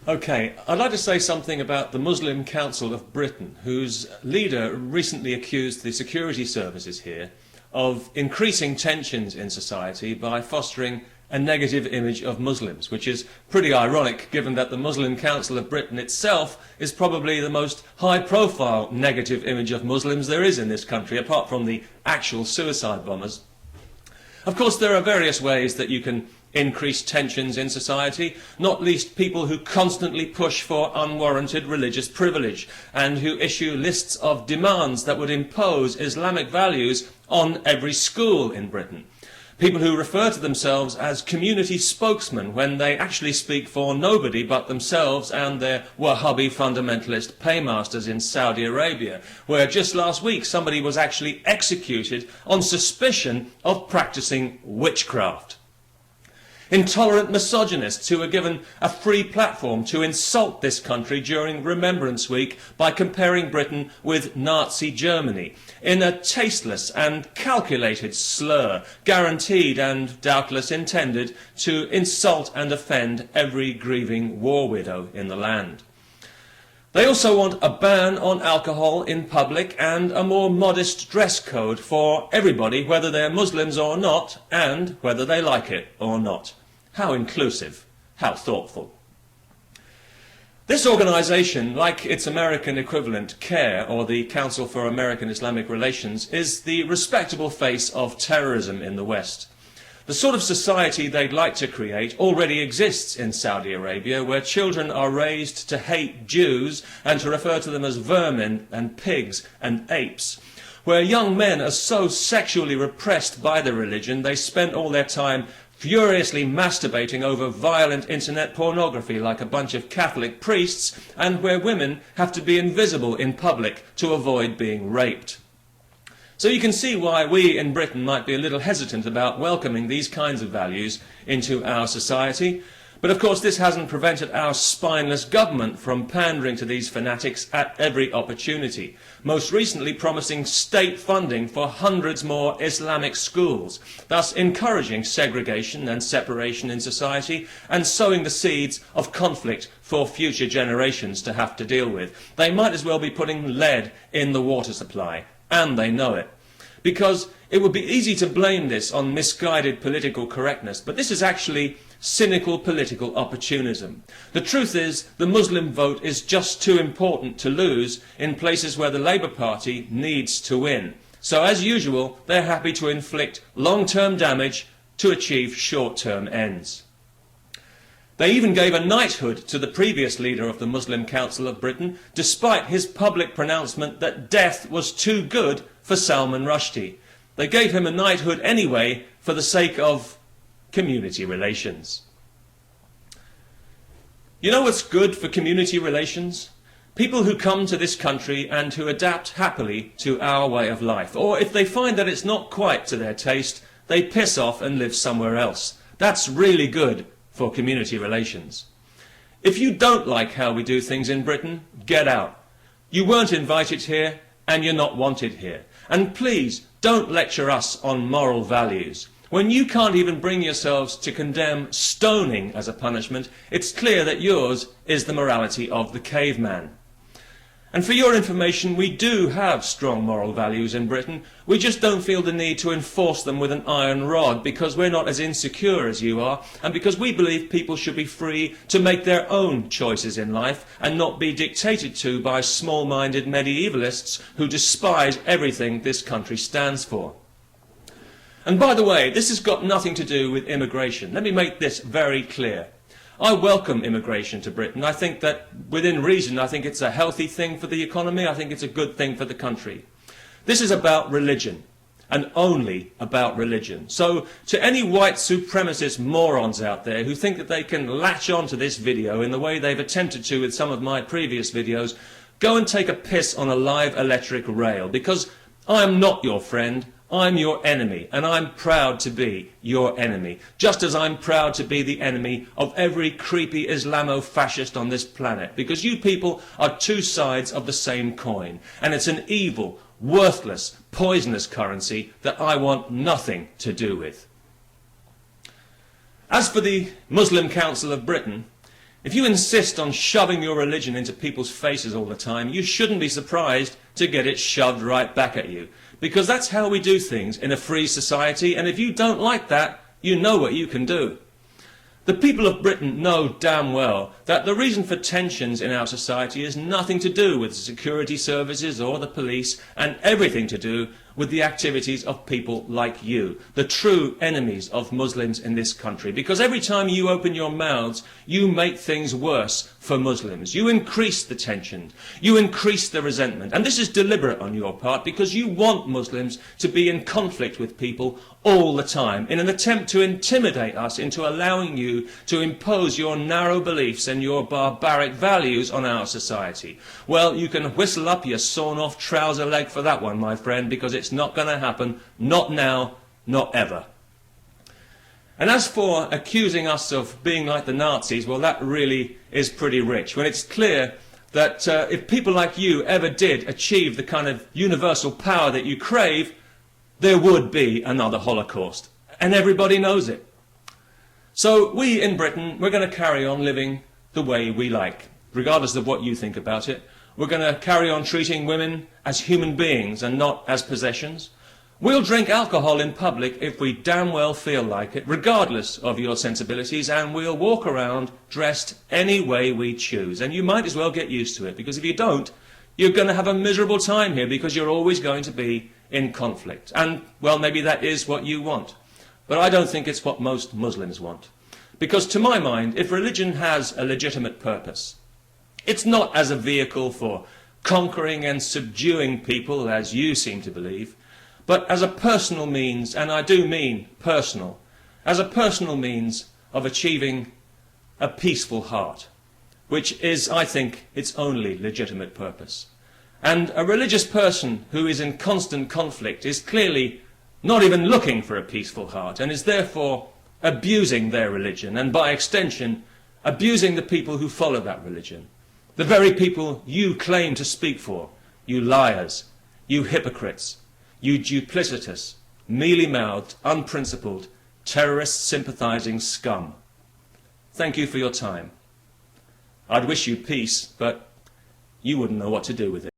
Okay, I'd like to say something about the Muslim Council of Britain, whose leader recently accused the security services here of increasing tensions in society by fostering a negative image of Muslims, which is pretty ironic given that the Muslim Council of Britain itself is probably the most high-profile negative image of Muslims there is in this country, apart from the actual suicide bombers. Of course, there are various ways that you can increase tensions in society, not least people who constantly push for unwarranted religious privilege and who issue lists of demands that would impose Islamic values on every school in Britain. People who refer to themselves as community spokesmen when they actually speak for nobody but themselves and their Wahhabi fundamentalist paymasters in Saudi Arabia, where just last week somebody was actually executed on suspicion of practicing witchcraft. Intolerant misogynists who are given a free platform to insult this country during Remembrance Week by comparing Britain with Nazi Germany in a tasteless and calculated slur, guaranteed and doubtless intended to insult and offend every grieving war widow in the land. They also want a ban on alcohol in public and a more modest dress code for everybody, whether they're Muslims or not, and whether they like it or not. How inclusive, how thoughtful. This organisation, like its American equivalent, CARE, or the Council for American Islamic Relations, is the respectable face of terrorism in the West. The sort of society they'd like to create already exists in Saudi Arabia, where children are raised to hate Jews and to refer to them as vermin and pigs and apes, where young men are so sexually repressed by their religion they spend all their time furiously masturbating over violent internet pornography like a bunch of Catholic priests, and where women have to be invisible in public to avoid being raped. So you can see why we in Britain might be a little hesitant about welcoming these kinds of values into our society. But of course this hasn't prevented our spineless government from pandering to these fanatics at every opportunity, most recently promising state funding for hundreds more Islamic schools, thus encouraging segregation and separation in society and sowing the seeds of conflict for future generations to have to deal with. They might as well be putting lead in the water supply, and they know it. Because it would be easy to blame this on misguided political correctness, but this is actually cynical political opportunism. The truth is, the Muslim vote is just too important to lose in places where the Labour Party needs to win. So as usual, they're happy to inflict long-term damage to achieve short-term ends. They even gave a knighthood to the previous leader of the Muslim Council of Britain, despite his public pronouncement that death was too good for Salman Rushdie. They gave him a knighthood anyway for the sake of community relations. You know what's good for community relations? People who come to this country and who adapt happily to our way of life. Or if they find that it's not quite to their taste, they piss off and live somewhere else. That's really good for community relations. If you don't like how we do things in Britain, get out. You weren't invited here and you're not wanted here. And please don't lecture us on moral values. When you can't even bring yourselves to condemn stoning as a punishment, it's clear that yours is the morality of the caveman. And for your information, we do have strong moral values in Britain. We just don't feel the need to enforce them with an iron rod because we're not as insecure as you are, and because we believe people should be free to make their own choices in life and not be dictated to by small-minded medievalists who despise everything this country stands for. And by the way, this has got nothing to do with immigration. Let me make this very clear. I welcome immigration to Britain. I think that, within reason, I think it's a healthy thing for the economy. I think it's a good thing for the country. This is about religion, and only about religion. So, to any white supremacist morons out there who think that they can latch on to this video in the way they've attempted to with some of my previous videos, go and take a piss on a live electric rail, because I'm not your friend. I'm your enemy, and I'm proud to be your enemy, just as I'm proud to be the enemy of every creepy Islamofascist on this planet, because you people are two sides of the same coin, and it's an evil, worthless, poisonous currency that I want nothing to do with. As for the Muslim Council of Britain, If you insist on shoving your religion into people's faces all the time, you shouldn't be surprised to get it shoved right back at you. Because that's how we do things in a free society, and if you don't like that, you know what you can do. The people of Britain know damn well that the reason for tensions in our society is nothing to do with the security services or the police, and everything to do with the activities of people like you, the true enemies of Muslims in this country. Because every time you open your mouths, you make things worse for Muslims. You increase the tension, you increase the resentment, and this is deliberate on your part because you want Muslims to be in conflict with people all the time in an attempt to intimidate us into allowing you to impose your narrow beliefs and your barbaric values on our society. Well, you can whistle up your sawn-off trouser leg for that one, my friend, because it's not going to happen, not now, not ever. And as for accusing us of being like the Nazis, well, that really is pretty rich, when it's clear that if people like you ever did achieve the kind of universal power that you crave, there would be another Holocaust, and everybody knows it. So we in Britain, we're going to carry on living the way we like, regardless of what you think about it. We're going to carry on treating women as human beings and not as possessions. We'll drink alcohol in public if we damn well feel like it, regardless of your sensibilities, and we'll walk around dressed any way we choose. And you might as well get used to it, because if you don't, you're going to have a miserable time here, because you're always going to be in conflict. And, well, maybe that is what you want. But I don't think it's what most Muslims want. Because to my mind, if religion has a legitimate purpose, it's not as a vehicle for conquering and subduing people, as you seem to believe, but as a personal means, and I do mean personal, as a personal means of achieving a peaceful heart, which is, I think, its only legitimate purpose. And a religious person who is in constant conflict is clearly not even looking for a peaceful heart, and is therefore abusing their religion, and by extension, abusing the people who follow that religion. The very people you claim to speak for, you liars, you hypocrites, you duplicitous, mealy-mouthed, unprincipled, terrorist-sympathising scum. Thank you for your time. I'd wish you peace, but you wouldn't know what to do with it.